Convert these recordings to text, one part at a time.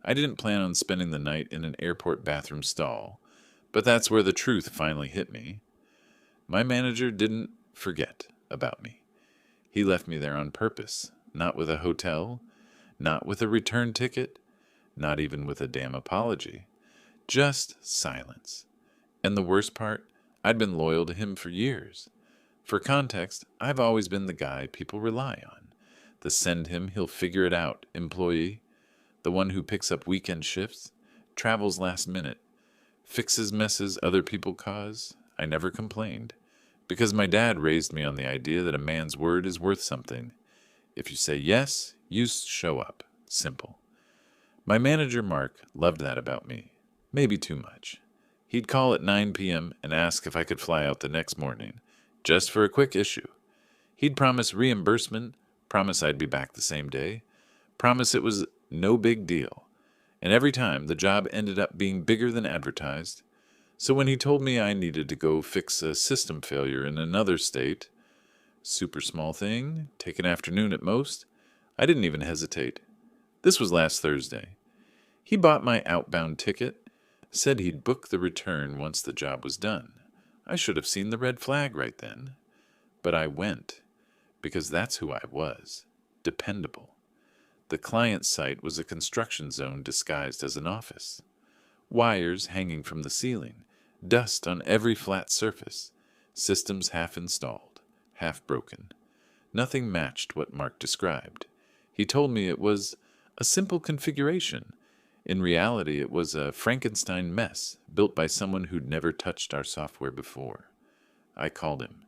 I didn't plan on spending the night in an airport bathroom stall, but that's where the truth finally hit me. My manager didn't forget about me. He left me there on purpose, not with a hotel, not with a return ticket, not even with a damn apology. Just silence. And the worst part, I'd been loyal to him for years. For context, I've always been the guy people rely on. The send him, he'll figure it out employee, the one who picks up weekend shifts, travels last minute, fixes messes other people cause. I never complained, because my dad raised me on the idea that a man's word is worth something. If you say yes, you show up. Simple. My manager, Mark, loved that about me. Maybe too much. He'd call at 9 p.m. and ask if I could fly out the next morning, just for a quick issue. He'd promise reimbursement, promise I'd be back the same day, promise it was no big deal. And every time, the job ended up being bigger than advertised. So when he told me I needed to go fix a system failure in another state, super small thing, take an afternoon at most, I didn't even hesitate. This was last Thursday. He bought my outbound ticket, said he'd book the return once the job was done. I should have seen the red flag right then. But I went, because that's who I was, dependable. The client site was a construction zone disguised as an office. Wires hanging from the ceiling, dust on every flat surface, systems half installed, half broken. Nothing matched what Mark described. He told me it was a simple configuration. In reality, it was a Frankenstein mess built by someone who'd never touched our software before. I called him.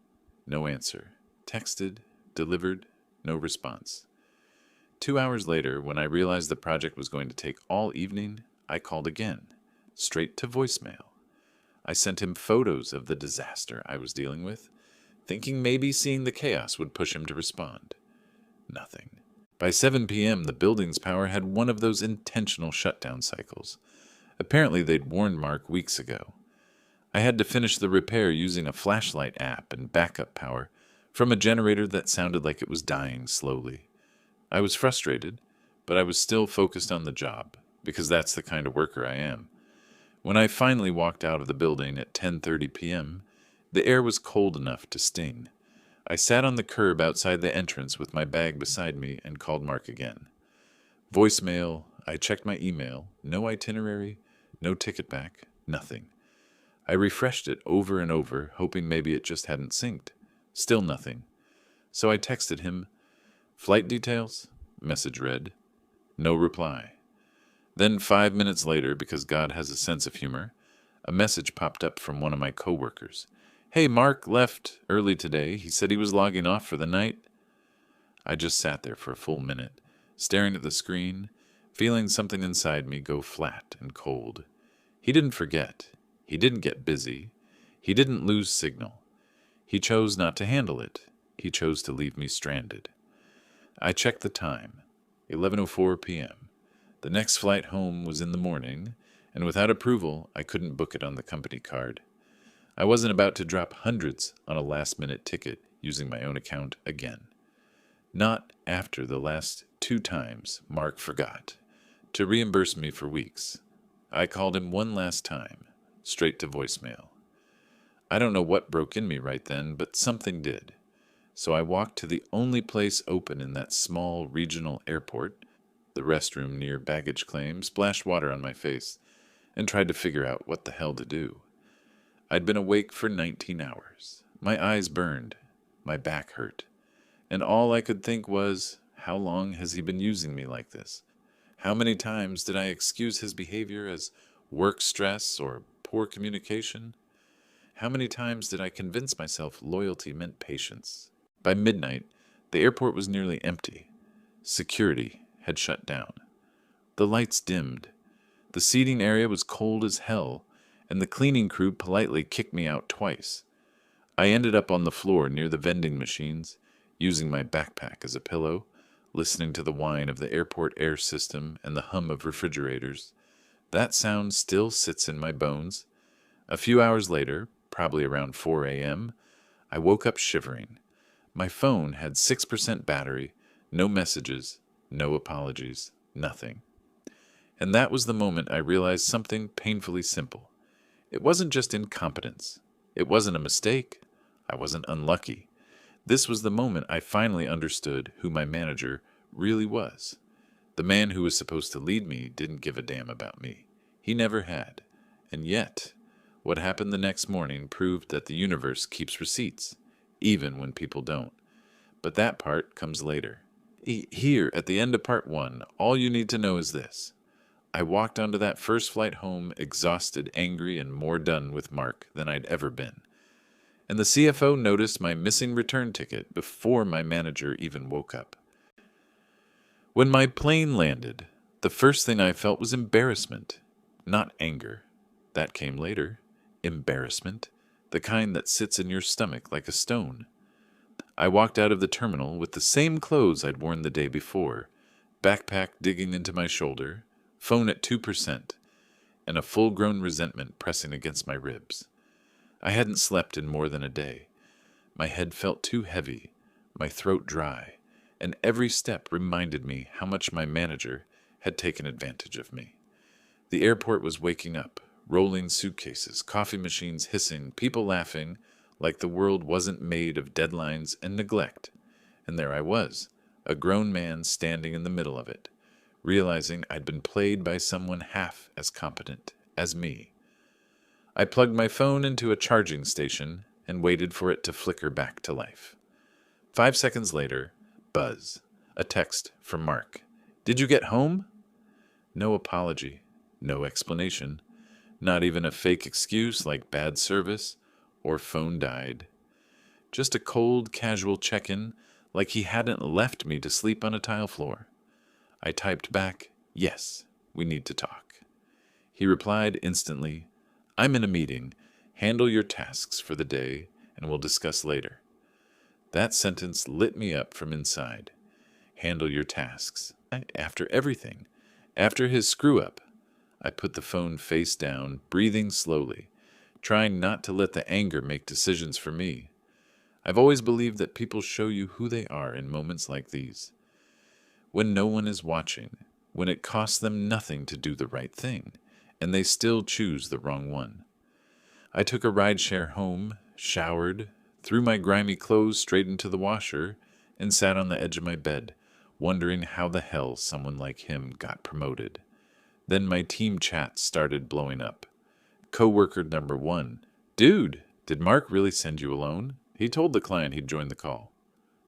No answer. Texted, delivered, no response. 2 hours later, when I realized the project was going to take all evening, I called again, straight to voicemail. I sent him photos of the disaster I was dealing with, thinking maybe seeing the chaos would push him to respond. Nothing. By 7 p.m., the building's power had one of those intentional shutdown cycles. Apparently, they'd warned Mark weeks ago. I had to finish the repair using a flashlight app and backup power from a generator that sounded like it was dying slowly. I was frustrated, but I was still focused on the job, because that's the kind of worker I am. When I finally walked out of the building at 10:30 p.m., the air was cold enough to sting. I sat on the curb outside the entrance with my bag beside me and called Mark again. Voicemail, I checked my email, no itinerary, no ticket back, nothing. I refreshed it over and over, hoping maybe it just hadn't synced. Still nothing. So I texted him, "Flight details?" Message read. No reply. Then 5 minutes later, because God has a sense of humor, a message popped up from one of my coworkers. "Hey, Mark left early today. He said he was logging off for the night." I just sat there for a full minute, staring at the screen, feeling something inside me go flat and cold. He didn't forget. He didn't get busy. He didn't lose signal. He chose not to handle it. He chose to leave me stranded. I checked the time. 11:04 p.m. The next flight home was in the morning, and without approval, I couldn't book it on the company card. I wasn't about to drop hundreds on a last-minute ticket using my own account again. Not after the last 2 times Mark forgot to reimburse me for weeks. I called him one last time, straight to voicemail. I don't know what broke in me right then, but something did. So I walked to the only place open in that small regional airport, the restroom near baggage claim, splashed water on my face, and tried to figure out what the hell to do. I'd been awake for 19 hours. My eyes burned. My back hurt. And all I could think was, how long has he been using me like this? How many times did I excuse his behavior as work stress or poor communication? How many times did I convince myself loyalty meant patience? By midnight, the airport was nearly empty. Security had shut down. The lights dimmed. The seating area was cold as hell, and the cleaning crew politely kicked me out twice. I ended up on the floor near the vending machines, using my backpack as a pillow, listening to the whine of the airport air system and the hum of refrigerators. That sound still sits in my bones. A few hours later, probably around 4 a.m., I woke up shivering. My phone had 6% battery, no messages, no apologies, nothing. And that was the moment I realized something painfully simple. It wasn't just incompetence. It wasn't a mistake. I wasn't unlucky. This was the moment I finally understood who my manager really was. The man who was supposed to lead me didn't give a damn about me. He never had. And yet, what happened the next morning proved that the universe keeps receipts, even when people don't. But that part comes later. Here, at the end of part 1, all you need to know is this. I walked onto that first flight home exhausted, angry, and more done with Mark than I'd ever been. And the CFO noticed my missing return ticket before my manager even woke up. When my plane landed, the first thing I felt was embarrassment, not anger. That came later. Embarrassment, the kind that sits in your stomach like a stone. I walked out of the terminal with the same clothes I'd worn the day before, backpack digging into my shoulder, phone at 2%, and a full-grown resentment pressing against my ribs. I hadn't slept in more than a day. My head felt too heavy, my throat dry, and every step reminded me how much my manager had taken advantage of me. The airport was waking up, rolling suitcases, coffee machines hissing, people laughing, like the world wasn't made of deadlines and neglect. And there I was, a grown man standing in the middle of it, realizing I'd been played by someone half as competent as me. I plugged my phone into a charging station and waited for it to flicker back to life. 5 seconds later, buzz. A text from Mark. "Did you get home?" No apology, no explanation, not even a fake excuse like bad service or phone died. Just a cold, casual check-in like he hadn't left me to sleep on a tile floor. I typed back, "Yes, we need to talk." He replied instantly, "I'm in a meeting. Handle your tasks for the day and we'll discuss later." That sentence lit me up from inside. Handle your tasks. After everything. After his screw-up. I put the phone face down, breathing slowly, trying not to let the anger make decisions for me. I've always believed that people show you who they are in moments like these. When no one is watching, when it costs them nothing to do the right thing, and they still choose the wrong one. I took a rideshare home, showered, threw my grimy clothes straight into the washer, and sat on the edge of my bed, wondering how the hell someone like him got promoted. Then my team chat started blowing up. Coworker number 1. "Dude, did Mark really send you alone? He told the client he'd join the call."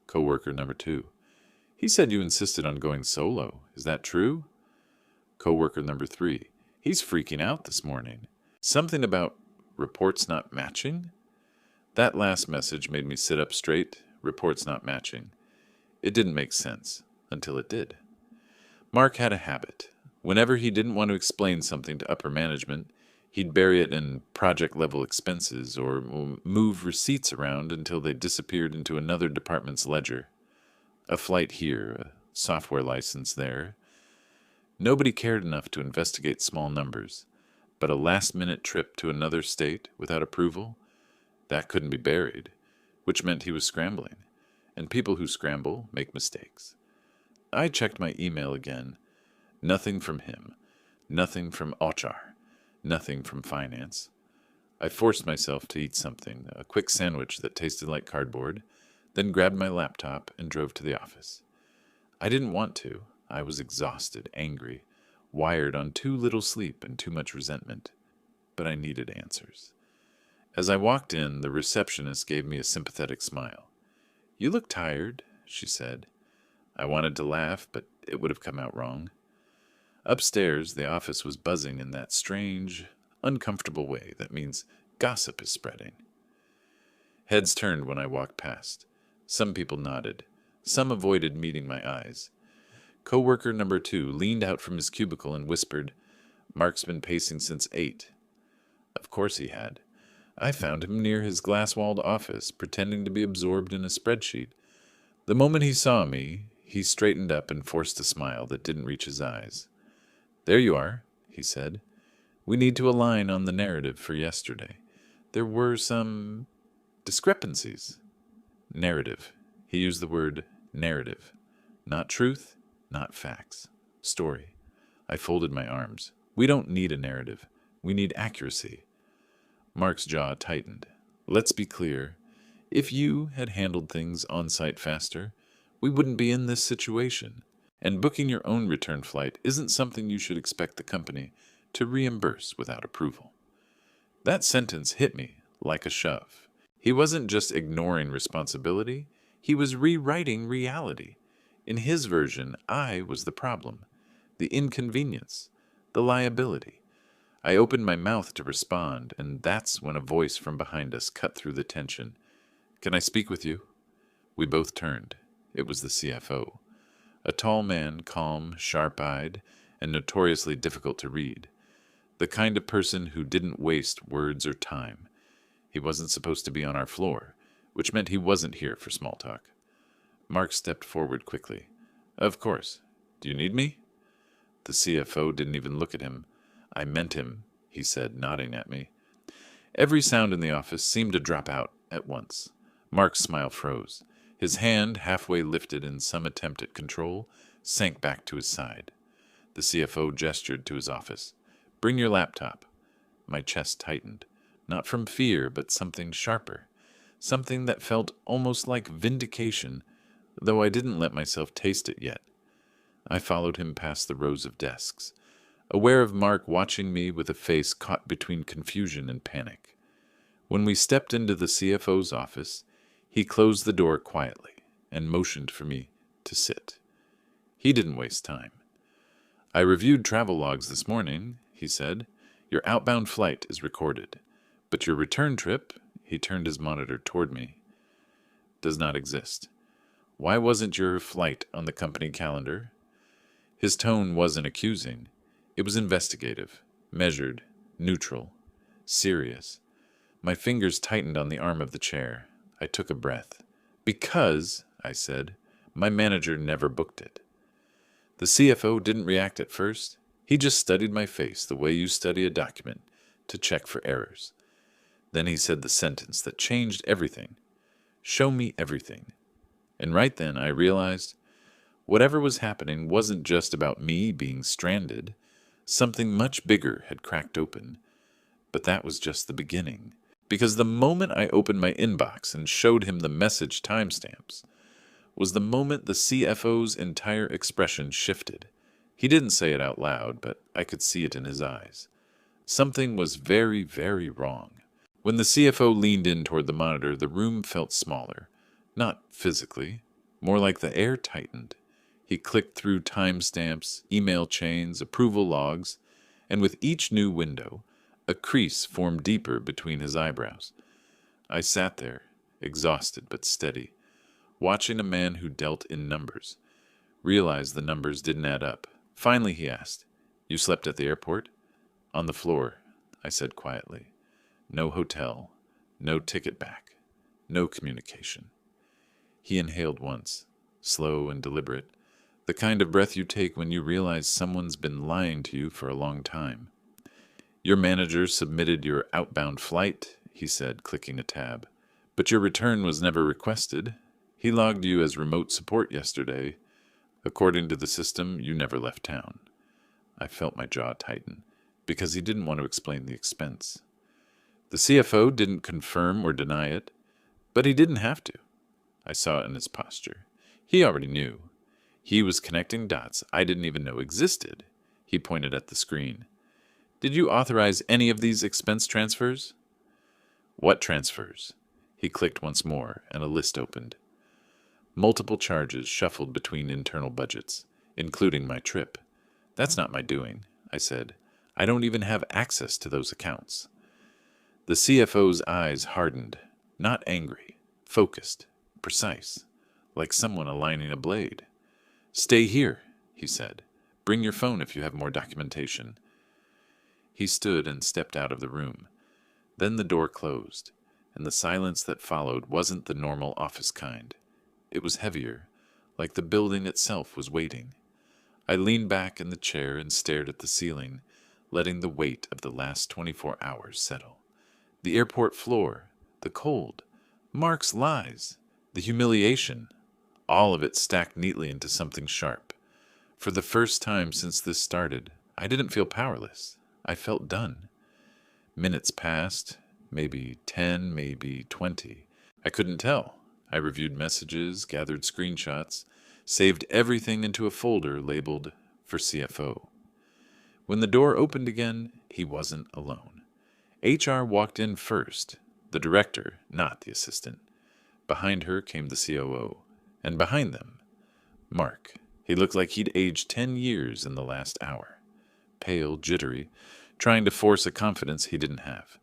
Coworker number 2. "He said you insisted on going solo. Is that true?" Coworker number 3. "He's freaking out this morning. Something about reports not matching?" That last message made me sit up straight. Reports not matching. It didn't make sense, until it did. Mark had a habit. Whenever he didn't want to explain something to upper management, he'd bury it in project-level expenses or move receipts around until they disappeared into another department's ledger. A flight here, a software license there. Nobody cared enough to investigate small numbers, but a last-minute trip to another state without approval? That couldn't be buried, which meant he was scrambling, and people who scramble make mistakes. I checked my email again. Nothing from him, nothing from HR, nothing from finance. I forced myself to eat something, a quick sandwich that tasted like cardboard, then grabbed my laptop and drove to the office. I didn't want to. I was exhausted, angry, wired on too little sleep and too much resentment. But I needed answers. As I walked in, the receptionist gave me a sympathetic smile. "You look tired," she said. I wanted to laugh, but it would have come out wrong. Upstairs, the office was buzzing in that strange, uncomfortable way that means gossip is spreading. Heads turned when I walked past. Some people nodded. Some avoided meeting my eyes. Coworker number 2 leaned out from his cubicle and whispered, "Mark's been pacing since 8. Of course he had. I found him near his glass-walled office, pretending to be absorbed in a spreadsheet. The moment he saw me, he straightened up and forced a smile that didn't reach his eyes. "There you are," he said. "We need to align on the narrative for yesterday. There were some discrepancies." Narrative. He used the word narrative. Not truth, not facts. Story. I folded my arms. We don't need a narrative. We need accuracy. Mark's jaw tightened. Let's be clear. If you had handled things on site faster, we wouldn't be in this situation. And booking your own return flight isn't something you should expect the company to reimburse without approval. That sentence hit me like a shove. He wasn't just ignoring responsibility, he was rewriting reality. In his version, I was the problem, the inconvenience, the liability. I opened my mouth to respond, and that's when a voice from behind us cut through the tension. Can I speak with you? We both turned. It was the CFO. A tall man, calm, sharp-eyed, and notoriously difficult to read. The kind of person who didn't waste words or time. He wasn't supposed to be on our floor, which meant he wasn't here for small talk. Mark stepped forward quickly. Of course. Do you need me? The CFO didn't even look at him. I meant him, he said, nodding at me. Every sound in the office seemed to drop out at once. Mark's smile froze. His hand, halfway lifted in some attempt at control, sank back to his side. The CFO gestured to his office. Bring your laptop. My chest tightened. Not from fear, but something sharper. Something that felt almost like vindication, though I didn't let myself taste it yet. I followed him past the rows of desks, aware of Mark watching me with a face caught between confusion and panic. When we stepped into the CFO's office, he closed the door quietly and motioned for me to sit. He didn't waste time. I reviewed travel logs this morning, he said. Your outbound flight is recorded, but your return trip, he turned his monitor toward me, does not exist. Why wasn't your flight on the company calendar? His tone wasn't accusing. It was investigative, measured, neutral, serious. My fingers tightened on the arm of the chair. I took a breath. Because, I said, my manager never booked it. The CFO didn't react at first. He just studied my face the way you study a document to check for errors. Then he said the sentence that changed everything. Show me everything. And right then I realized whatever was happening wasn't just about me being stranded. Something much bigger had cracked open. But that was just the beginning. Because the moment I opened my inbox and showed him the message timestamps was the moment the CFO's entire expression shifted. He didn't say it out loud, but I could see it in his eyes. Something was very, very wrong. When the CFO leaned in toward the monitor, the room felt smaller. Not physically, more like the air tightened. He clicked through timestamps, email chains, approval logs, and with each new window, a crease formed deeper between his eyebrows. I sat there, exhausted but steady, watching a man who dealt in numbers, realized the numbers didn't add up. Finally he asked, You slept at the airport? On the floor, I said quietly. No hotel, no ticket back, no communication. He inhaled once, slow and deliberate, the kind of breath you take when you realize someone's been lying to you for a long time. Your manager submitted your outbound flight, he said, clicking a tab. But your return was never requested. He logged you as remote support yesterday. According to the system, you never left town. I felt my jaw tighten, because he didn't want to explain the expense. The CFO didn't confirm or deny it, but he didn't have to. I saw it in his posture. He already knew. He was connecting dots I didn't even know existed. He pointed at the screen. Did you authorize any of these expense transfers? What transfers? He clicked once more, and a list opened. Multiple charges shuffled between internal budgets, including my trip. That's not my doing, I said. I don't even have access to those accounts. The CFO's eyes hardened, not angry, focused, precise, like someone aligning a blade. Stay here, he said. Bring your phone if you have more documentation. He stood and stepped out of the room. Then the door closed, and the silence that followed wasn't the normal office kind. It was heavier, like the building itself was waiting. I leaned back in the chair and stared at the ceiling, letting the weight of the last 24 hours settle. The airport floor, the cold, Mark's lies, the humiliation, all of it stacked neatly into something sharp. For the first time since this started, I didn't feel powerless. I felt done. Minutes passed, maybe 10, maybe 20. I couldn't tell. I reviewed messages, gathered screenshots, saved everything into a folder labeled for CFO. When the door opened again, he wasn't alone. HR walked in first, the director, not the assistant. Behind her came the COO, and behind them, Mark. He looked like he'd aged 10 years in the last hour. Pale, jittery, trying to force a confidence he didn't have.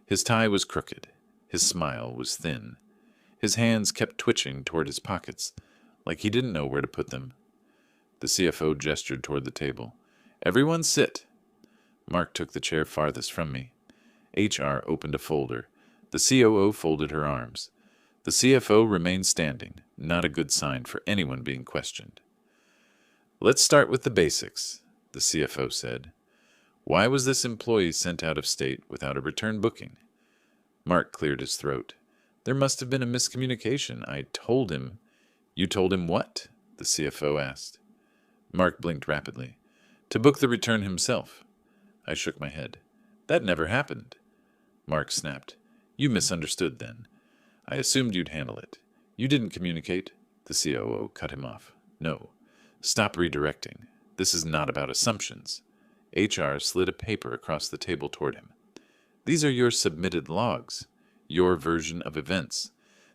His tie was crooked. His smile was thin. His hands kept twitching toward his pockets, like he didn't know where to put them. The CFO gestured toward the table. "Everyone sit." Mark took the chair farthest from me. HR opened a folder. The COO folded her arms. The CFO remained standing, not a good sign for anyone being questioned. "Let's start with the basics," the CFO said. "Why was this employee sent out of state without a return booking?" Mark cleared his throat. "There must have been a miscommunication. I told him." "You told him what?" the CFO asked. Mark blinked rapidly. "To book the return himself." I shook my head. "That never happened." Mark snapped. "You misunderstood then. I assumed you'd handle it. You didn't communicate." The COO cut him off. "No. Stop redirecting. This is not about assumptions." HR slid a paper across the table toward him. "These are your submitted logs, your version of events.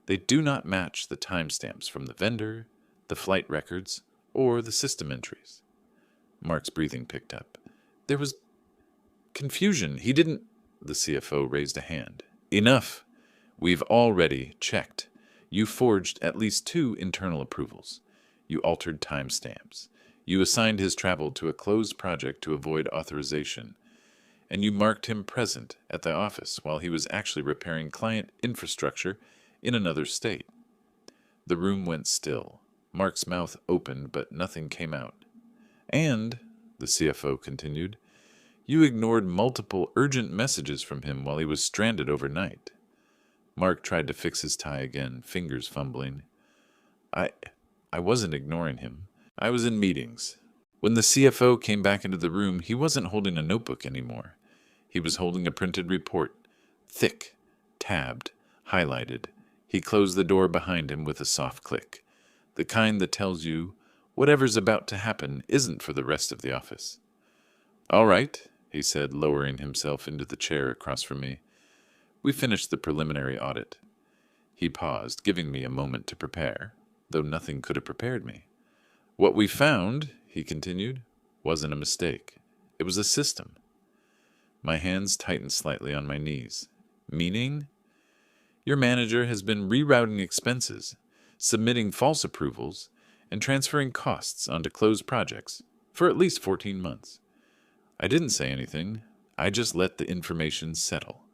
They do not match the timestamps from the vendor, the flight records, or the system entries." Mark's breathing picked up. "There was confusion. He didn't—" The CFO raised a hand. "Enough. We've already checked. You forged at least 2 internal approvals. You altered timestamps. You assigned his travel to a closed project to avoid authorization. And you marked him present at the office while he was actually repairing client infrastructure in another state." The room went still. Mark's mouth opened, but nothing came out. "And," the CFO continued, "you ignored multiple urgent messages from him while he was stranded overnight." Mark tried to fix his tie again, fingers fumbling. I wasn't ignoring him. I was in meetings. When the CFO came back into the room, he wasn't holding a notebook anymore. He was holding a printed report, thick, tabbed, highlighted. He closed the door behind him with a soft click, the kind that tells you whatever's about to happen isn't for the rest of the office. "All right," he said, lowering himself into the chair across from me. "We finished the preliminary audit." He paused, giving me a moment to prepare, though nothing could have prepared me. "What we found," he continued, "wasn't a mistake. It was a system." My hands tightened slightly on my knees. "Meaning?" "Your manager has been rerouting expenses, submitting false approvals, and transferring costs onto closed projects for at least 14 months. I didn't say anything. I just let the information settle.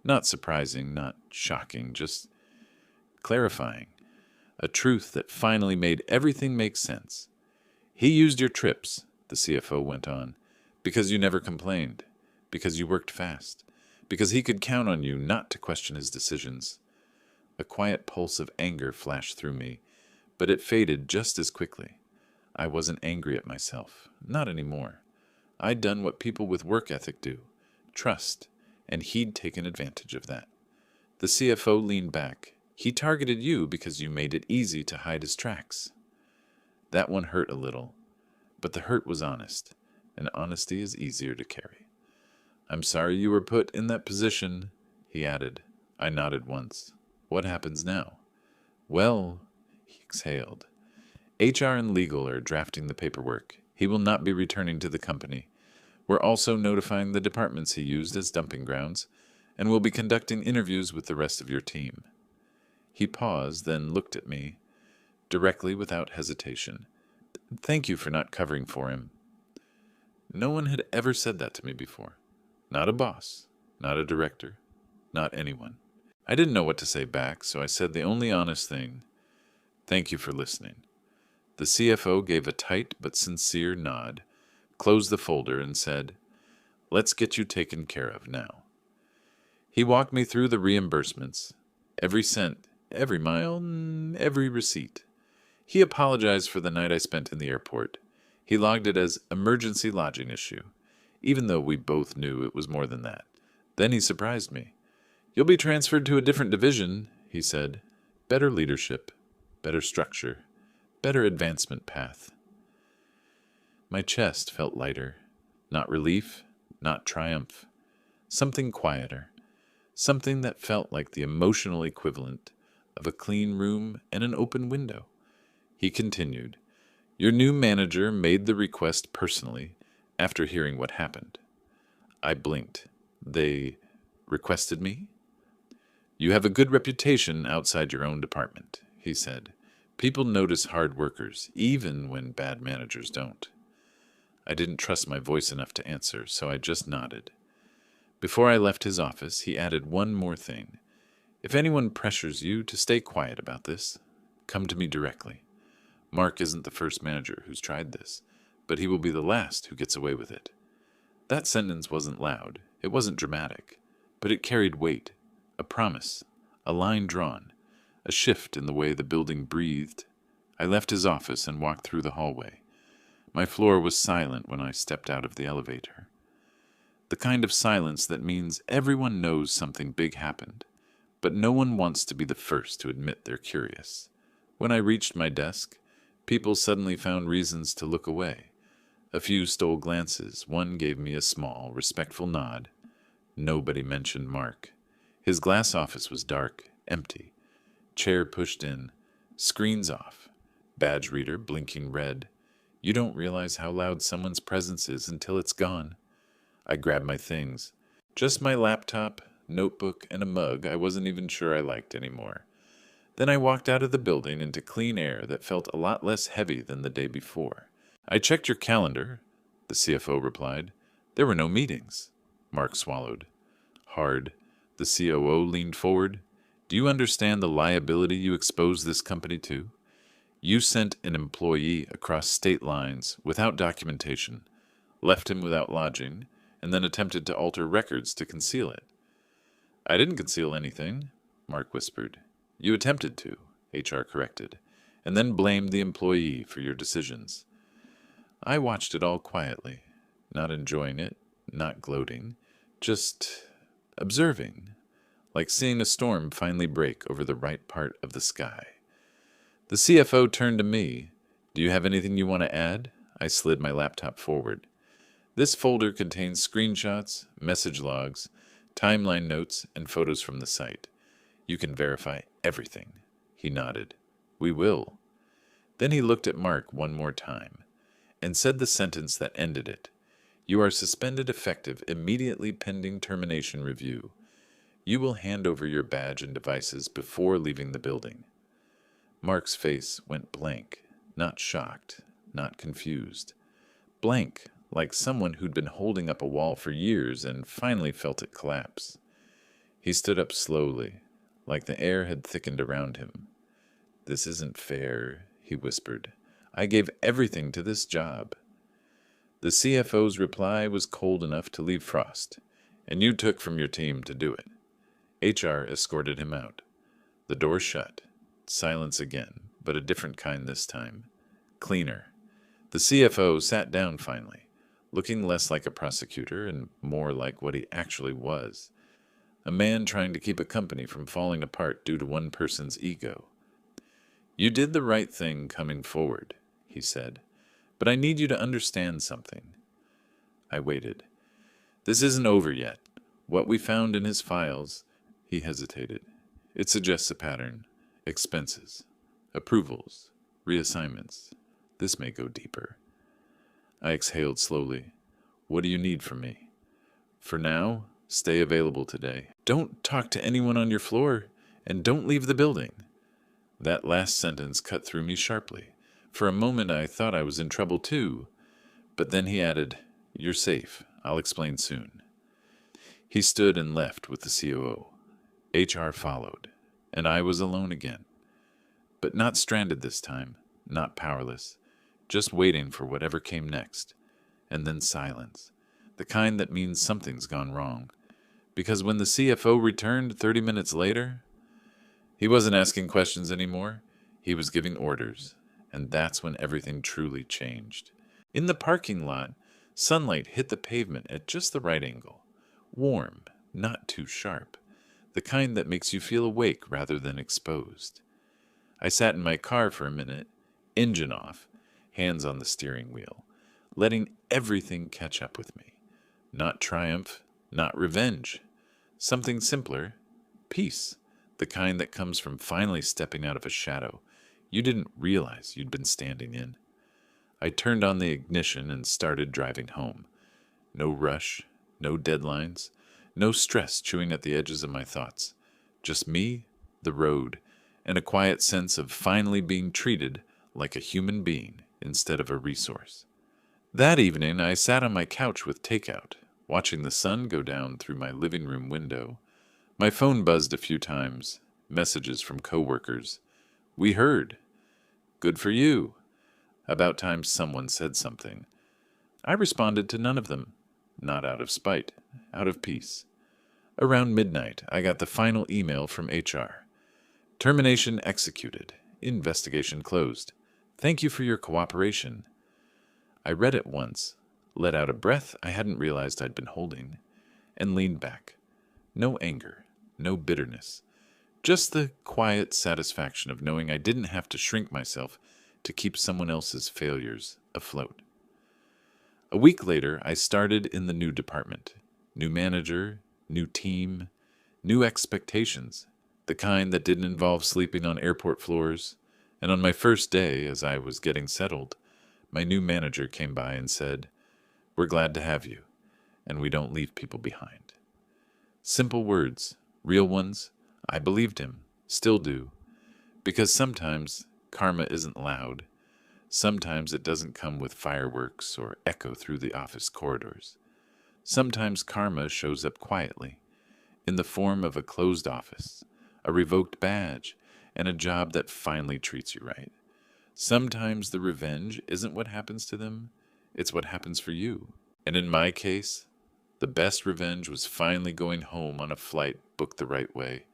Not surprising, not shocking, just clarifying. A truth that finally made everything make sense. He used your trips," the CFO went on, "because you never complained, because you worked fast, because he could count on you not to question his decisions." A quiet pulse of anger flashed through me, but it faded just as quickly. I wasn't angry at myself, not anymore. I'd done what people with work ethic do, trust, and he'd taken advantage of that. The CFO leaned back. "He targeted you because you made it easy to hide his tracks." That one hurt a little, but the hurt was honest, and honesty is easier to carry. "I'm sorry you were put in that position," he added. I nodded once. "What happens now?" "Well," he exhaled, "HR and legal are drafting the paperwork. He will not be returning to the company. We're also notifying the departments he used as dumping grounds, and we'll be conducting interviews with the rest of your team." He paused, then looked at me, directly without hesitation. "Thank you for not covering for him." No one had ever said that to me before. Not a boss, not a director, not anyone. I didn't know what to say back, so I said the only honest thing. "Thank you for listening." The CFO gave a tight but sincere nod, closed the folder, and said, "Let's get you taken care of now." He walked me through the reimbursements, every cent, every mile, every receipt. He apologized for the night I spent in the airport. He logged it as emergency lodging issue, even though we both knew it was more than that. Then he surprised me. "You'll be transferred to a different division," he said. "Better leadership, better structure, better advancement path." My chest felt lighter. Not relief, not triumph. Something quieter. Something that felt like the emotional equivalent of a clean room and an open window. He continued, "Your new manager made the request personally after hearing what happened." I blinked. "They requested me?" "You have a good reputation outside your own department," he said. "People notice hard workers, even when bad managers don't." I didn't trust my voice enough to answer, so I just nodded. Before I left his office, he added one more thing. "If anyone pressures you to stay quiet about this, come to me directly. Mark isn't the first manager who's tried this, but he will be the last who gets away with it." That sentence wasn't loud, it wasn't dramatic, but it carried weight, a promise, a line drawn, a shift in the way the building breathed. I left his office and walked through the hallway. My floor was silent when I stepped out of the elevator. The kind of silence that means everyone knows something big happened, but no one wants to be the first to admit they're curious. When I reached my desk, people suddenly found reasons to look away. A few stole glances. One gave me a small, respectful nod. Nobody mentioned Mark. His glass office was dark, empty. Chair pushed in, screens off, badge reader blinking red. You don't realize how loud someone's presence is until it's gone. I grabbed my things. Just my laptop, notebook, and a mug I wasn't even sure I liked anymore. Then I walked out of the building into clean air that felt a lot less heavy than the day before. "I checked your calendar," the CFO replied. "There were no meetings." Mark swallowed. Hard. The COO leaned forward. "Do you understand the liability you exposed this company to? You sent an employee across state lines without documentation, left him without lodging, and then attempted to alter records to conceal it." "I didn't conceal anything," Mark whispered. "You attempted to," HR corrected, "and then blamed the employee for your decisions." I watched it all quietly, not enjoying it, not gloating, just observing, like seeing a storm finally break over the right part of the sky. The CFO turned to me. "Do you have anything you want to add?" I slid my laptop forward. "This folder contains screenshots, message logs, timeline notes, and photos from the site. You can verify everything." He nodded. "We will." Then he looked at Mark one more time and said the sentence that ended it. "You are suspended effective immediately pending termination review. You will hand over your badge and devices before leaving the building." Mark's face went blank, not shocked, not confused. Blank, like someone who'd been holding up a wall for years and finally felt it collapse. He stood up slowly, like the air had thickened around him. "This isn't fair," he whispered. "I gave everything to this job." The CFO's reply was cold enough to leave frost, "And you took from your team to do it." HR escorted him out. The door shut. Silence again, but a different kind this time. Cleaner. The CFO sat down finally, looking less like a prosecutor and more like what he actually was. A man trying to keep a company from falling apart due to one person's ego. "You did the right thing coming forward," he said, "but I need you to understand something." I waited. "This isn't over yet. What we found in his files," he hesitated. "It suggests a pattern. Expenses, approvals, reassignments. This may go deeper." I exhaled slowly. "What do you need from me?" "For now, stay available today. Don't talk to anyone on your floor, and don't leave the building." That last sentence cut through me sharply. For a moment I thought I was in trouble too. But then he added, "You're safe. I'll explain soon." He stood and left with the COO. HR followed, and I was alone again. But not stranded this time, not powerless, just waiting for whatever came next. And then silence, the kind that means something's gone wrong. Because when the CFO returned 30 minutes later, he wasn't asking questions anymore. He was giving orders, and that's when everything truly changed. In the parking lot, sunlight hit the pavement at just the right angle. Warm, not too sharp. The kind that makes you feel awake rather than exposed. I sat in my car for a minute, engine off, hands on the steering wheel, letting everything catch up with me. Not triumph, not revenge. Something simpler, peace, the kind that comes from finally stepping out of a shadow you didn't realize you'd been standing in. I turned on the ignition and started driving home. No rush, no deadlines, no stress chewing at the edges of my thoughts. Just me, the road, and a quiet sense of finally being treated like a human being instead of a resource. That evening, I sat on my couch with takeout, watching the sun go down through my living room window. My phone buzzed a few times, messages from coworkers. "We heard." "Good for you." About time someone said something. I responded to none of them, not out of spite, out of peace. Around midnight, I got the final email from HR. "Termination executed. Investigation closed. Thank you for your cooperation." I read it once, let out a breath I hadn't realized I'd been holding, and leaned back. No anger, no bitterness. Just the quiet satisfaction of knowing I didn't have to shrink myself to keep someone else's failures afloat. A week later, I started in the new department. New manager, new team, new expectations, the kind that didn't involve sleeping on airport floors. And on my first day, as I was getting settled, my new manager came by and said, "We're glad to have you, and we don't leave people behind." Simple words, real ones. I believed him, still do, because sometimes karma isn't loud. Sometimes it doesn't come with fireworks or echo through the office corridors. Sometimes karma shows up quietly, in the form of a closed office, a revoked badge, and a job that finally treats you right. Sometimes the revenge isn't what happens to them, it's what happens for you. And in my case, the best revenge was finally going home on a flight booked the right way,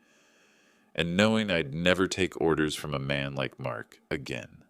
and knowing I'd never take orders from a man like Mark again.